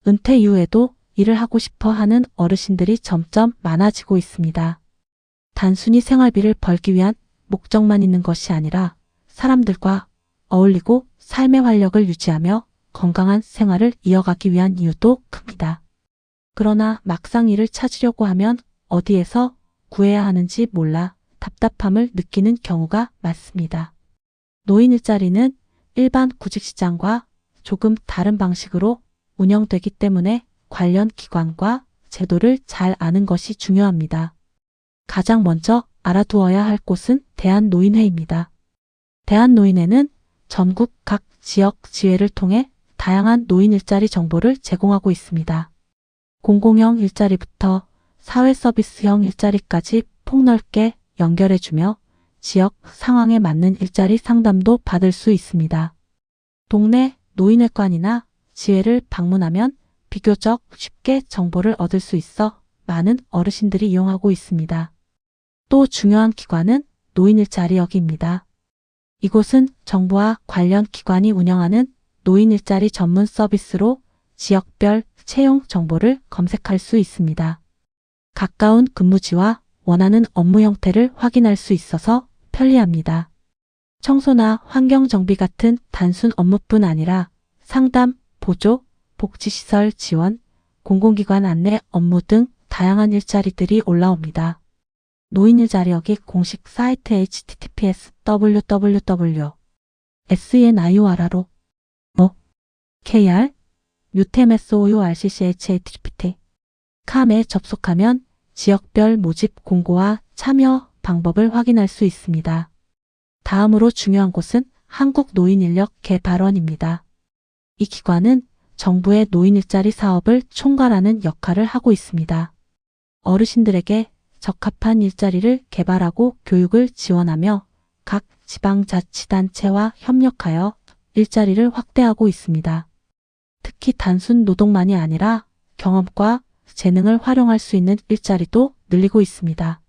은퇴 이후에도 일을 하고 싶어 하는 어르신들이 점점 많아지고 있습니다. 단순히 생활비를 벌기 위한 목적만 있는 것이 아니라 사람들과 어울리고 삶의 활력을 유지하며 건강한 생활을 이어가기 위한 이유도 큽니다. 그러나 막상 일을 찾으려고 하면 어디에서 구해야 하는지 몰라 답답함을 느끼는 경우가 많습니다. 노인 일자리는 일반 구직시장과 조금 다른 방식으로 운영되기 때문에 관련 기관과 제도를 잘 아는 것이 중요합니다. 가장 먼저 알아두어야 할 곳은 대한노인회입니다. 대한노인회는 전국 각 지역 지회를 통해 다양한 노인 일자리 정보를 제공하고 있습니다. 공공형 일자리부터 사회서비스형 일자리까지 폭넓게 연결해주며 지역 상황에 맞는 일자리 상담도 받을 수 있습니다. 동네 노인회관이나 지회를 방문하면 비교적 쉽게 정보를 얻을 수 있어 많은 어르신들이 이용하고 있습니다. 또 중요한 기관은 노인일자리역입니다. 이곳은 정부와 관련 기관이 운영하는 노인 일자리 전문 서비스로 지역별 채용 정보를 검색할 수 있습니다. 가까운 근무지와 원하는 업무 형태를 확인할 수 있어서 편리합니다. 청소나 환경정비 같은 단순 업무뿐 아니라 상담, 보조, 복지시설 지원, 공공기관 안내 업무 등 다양한 일자리들이 올라옵니다. 노인일자리역이 공식 사이트 https://www.senior로 kr utemsorcchtt.com에 접속하면 지역별 모집 공고와 참여 방법을 확인할 수 있습니다. 다음으로 중요한 곳은 한국노인인력개발원입니다. 이 기관은 정부의 노인 일자리 사업을 총괄하는 역할을 하고 있습니다. 어르신들에게 적합한 일자리를 개발하고 교육을 지원하며 각 지방자치단체와 협력하여 일자리를 확대하고 있습니다. 특히 단순 노동만이 아니라 경험과 재능을 활용할 수 있는 일자리도 늘리고 있습니다.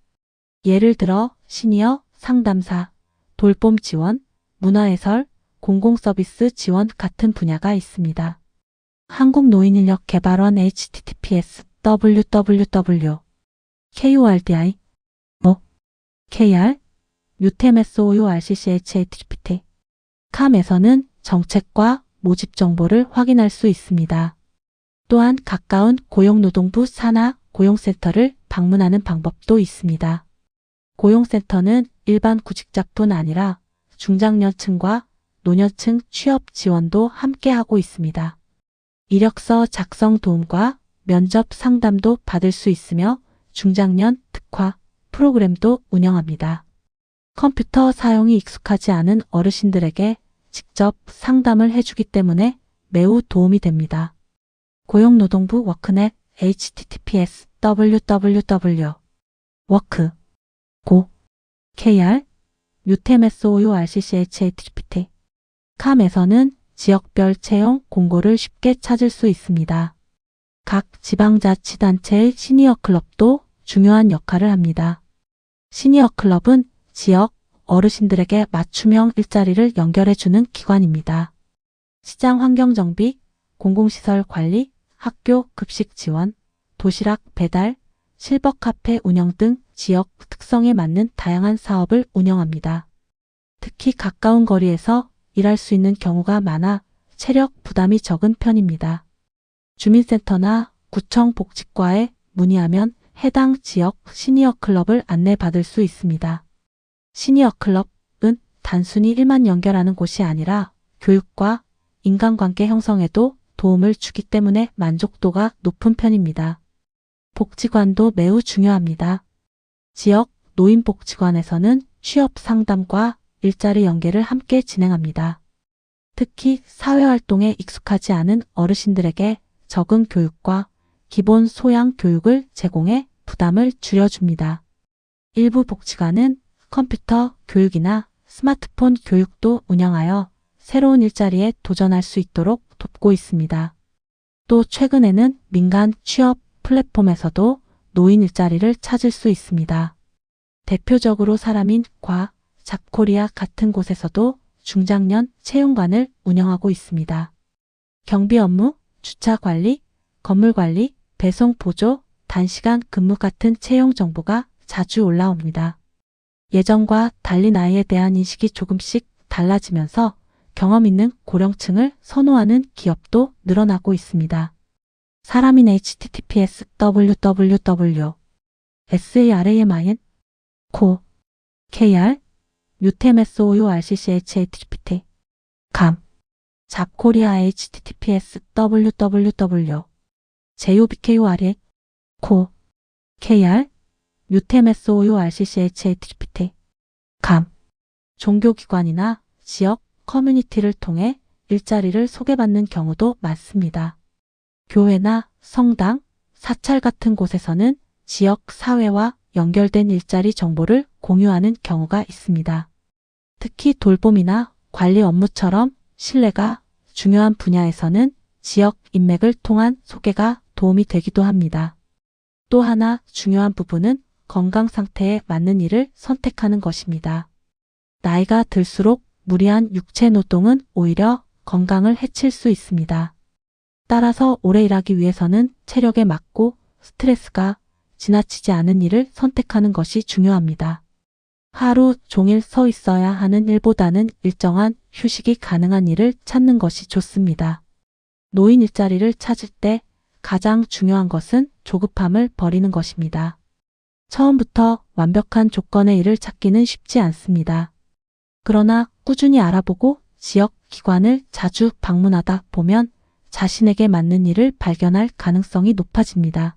예를 들어 시니어 상담사, 돌봄 지원, 문화해설, 공공서비스 지원 같은 분야가 있습니다. 한국노인인력개발원 https://www.kurdi kr utemsorcchtt.com에서는 정책과 모집 정보를 확인할 수 있습니다. 또한 가까운 고용노동부 산하 고용센터를 방문하는 방법도 있습니다. 고용센터는 일반 구직자뿐 아니라 중장년층과 노년층 취업 지원도 함께 하고 있습니다. 이력서 작성 도움과 면접 상담도 받을 수 있으며 중장년 특화 프로그램도 운영합니다. 컴퓨터 사용이 익숙하지 않은 어르신들에게 직접 상담을 해주기 때문에 매우 도움이 됩니다. 고용노동부 워크넷 https://work.go.kr utemsorcchtt.com에서는 지역별 채용 공고를 쉽게 찾을 수 있습니다. 각 지방자치단체의 시니어 클럽도 중요한 역할을 합니다. 시니어 클럽은 지역 어르신들에게 맞춤형 일자리를 연결해주는 기관입니다. 시장 환경정비, 공공시설 관리, 학교 급식 지원, 도시락 배달, 실버 카페 운영 등 지역 특성에 맞는 다양한 사업을 운영합니다. 특히 가까운 거리에서 일할 수 있는 경우가 많아 체력 부담이 적은 편입니다. 주민센터나 구청 복지과에 문의하면 해당 지역 시니어 클럽을 안내받을 수 있습니다. 시니어 클럽은 단순히 일만 연결하는 곳이 아니라 교육과 인간관계 형성에도 도움을 주기 때문에 만족도가 높은 편입니다. 복지관도 매우 중요합니다. 지역 노인복지관에서는 취업 상담과 일자리 연계를 함께 진행합니다. 특히 사회활동에 익숙하지 않은 어르신들에게 적응 교육과 기본 소양 교육을 제공해 부담을 줄여줍니다. 일부 복지관은 컴퓨터 교육이나 스마트폰 교육도 운영하여 새로운 일자리에 도전할 수 있도록 돕고 있습니다. 또 최근에는 민간 취업 플랫폼에서도 노인 일자리를 찾을 수 있습니다. 대표적으로 사람인과 잡코리아 같은 곳에서도 중장년 채용관을 운영하고 있습니다. 경비 업무, 주차 관리, 건물 관리, 배송 보조, 단시간 근무 같은 채용 정보가 자주 올라옵니다. 예전과 달리 나이에 대한 인식이 조금씩 달라지면서 경험 있는 고령층을 선호하는 기업도 늘어나고 있습니다. 사람인 https www SARAMIN 코 KR UTMSOURCCHATGPT 감 잡코리아 https www JOBKORE 코 KR UTMSOURCCHATGPT 감 종교기관이나 지역 커뮤니티를 통해 일자리를 소개받는 경우도 많습니다. 교회나 성당, 사찰 같은 곳에서는 지역 사회와 연결된 일자리 정보를 공유하는 경우가 있습니다. 특히 돌봄이나 관리 업무처럼 신뢰가 중요한 분야에서는 지역 인맥을 통한 소개가 도움이 되기도 합니다. 또 하나 중요한 부분은 건강 상태에 맞는 일을 선택하는 것입니다. 나이가 들수록 무리한 육체 노동은 오히려 건강을 해칠 수 있습니다. 따라서 오래 일하기 위해서는 체력에 맞고 스트레스가 지나치지 않은 일을 선택하는 것이 중요합니다. 하루 종일 서 있어야 하는 일보다는 일정한 휴식이 가능한 일을 찾는 것이 좋습니다. 노인 일자리를 찾을 때 가장 중요한 것은 조급함을 버리는 것입니다. 처음부터 완벽한 조건의 일을 찾기는 쉽지 않습니다. 그러나 꾸준히 알아보고 지역 기관을 자주 방문하다 보면 자신에게 맞는 일을 발견할 가능성이 높아집니다.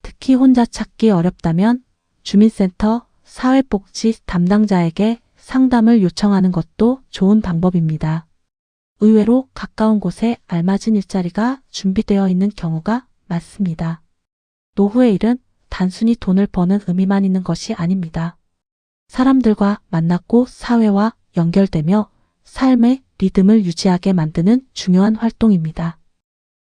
특히 혼자 찾기 어렵다면 주민센터, 사회복지 담당자에게 상담을 요청하는 것도 좋은 방법입니다. 의외로 가까운 곳에 알맞은 일자리가 준비되어 있는 경우가 많습니다. 노후의 일은 단순히 돈을 버는 의미만 있는 것이 아닙니다. 사람들과 만나고 사회와 연결되며 삶의 리듬을 유지하게 만드는 중요한 활동입니다.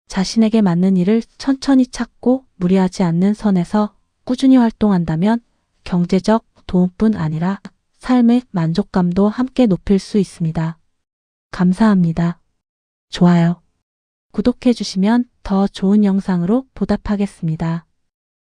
자신에게 맞는 일을 천천히 찾고 무리하지 않는 선에서 꾸준히 활동한다면 경제적 도움뿐 아니라 삶의 만족감도 함께 높일 수 있습니다. 감사합니다. 좋아요, 구독해 주시면 더 좋은 영상으로 보답하겠습니다.